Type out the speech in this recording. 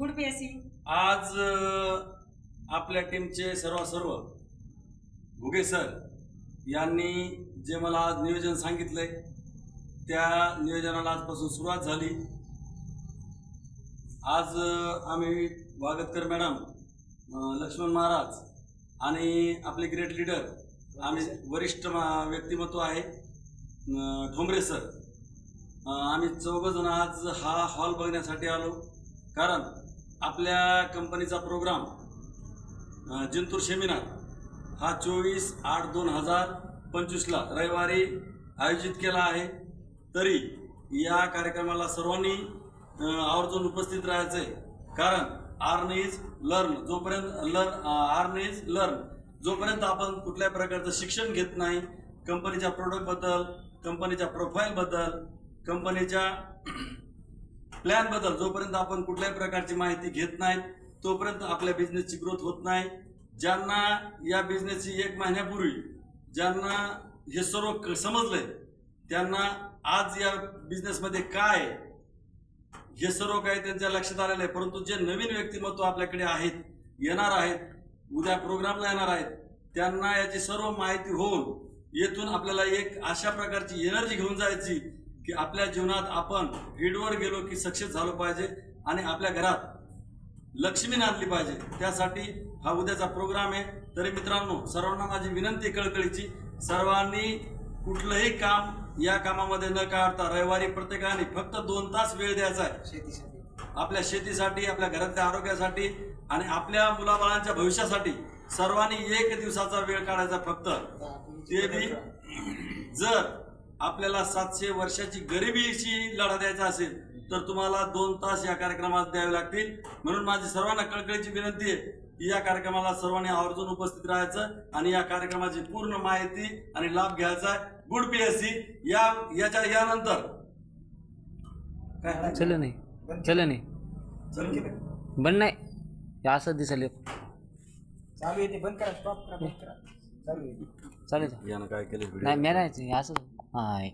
Good PSC. आज आपल्या टीमचे सर्व घुगे सर यांनी जे मला आज नियोजन सांगितलंय त्या नियोजनाला आजपासून सुरुवात झाली. आज आम्ही वागतकर मॅडम, लक्ष्मण महाराज आणि आपले ग्रेट लीडर, आम्ही वरिष्ठ व्यक्तिमत्व आहे ठोंबरे सर, आम्ही चौघजण आज हा हॉल बघण्यासाठी आलो. कारण आपल्या कंपनीचा प्रोग्राम जिंतूर सेमिनार हा 24/8/2025 रविवारी आयोजित केला आहे. तरी या कार्यक्रमाला सर्वांनी आवर्जून उपस्थित राहायचं आहे. कारण अर्न इज लर्न, जोपर्यंत आपण कुठल्या प्रकारचं शिक्षण घेत नाही, कंपनीच्या प्रोडक्टबद्दल, कंपनीच्या प्रोफाईलबद्दल, कंपनीच्या प्लॅनबद्दल जोपर्यंत आपण कुठल्याही प्रकारची माहिती घेत नाही तोपर्यंत आपल्या बिझनेसची ग्रोथ होत नाही. ज्यांना या बिझनेसची 1 महिन्यापूर्वी ज्यांना हे सर्व समजलंय त्यांना आज या बिझनेसमध्ये काय हे सर्व काही त्यांच्या लक्षात आलेलं आहे. परंतु जे नवीन व्यक्तिमत्व आपल्याकडे आहेत, येणार आहेत, उद्या प्रोग्रामला येणार आहेत, त्यांना याची सर्व माहिती होऊन येथून आपल्याला एक अशा प्रकारची एनर्जी घेऊन जायची की आपल्या जीवनात आपण फील्डवर गेलो की सक्सेस झालो पाहिजे आणि आपल्या घरात लक्ष्मी नांदली पाहिजे. त्यासाठी हा उद्याचा प्रोग्राम आहे. तरी मित्रांनो, सर्वांना माझी विनंती कळकळीची, सर्वांनी कुठलंही काम या कामामध्ये न काढता रविवारी प्रत्येकाने फक्त 2 तास वेळ द्यायचा आहे आपल्या शेतीसाठी, आपल्या घरातल्या आरोग्यासाठी आणि आपल्या मुलाबाळांच्या भविष्यासाठी. सर्वांनी 1 दिवसाचा वेळ काढायचा फक्त. ते बी जर आपल्याला 700 वर्षाची गरिबीशी लढा द्यायचा असेल तर तुम्हाला 2 तास या कार्यक्रमात द्यावे लागतील. म्हणून माझी सर्वांना कळकळीची विनंती आहे की या कार्यक्रमाला सर्वांनी आवर्जून उपस्थित राहायचं आणि या कार्यक्रमाची पूर्ण माहिती आणि लाभ घ्यायचा. Good PSC. यानंतर चल नाही बंद नाही, असं दिसले चालू येते. बंद करा, स्टॉप करा, बंद करा. चालू आहे. चालेल. यानं काय केलं नाही मेरायचं असं. हां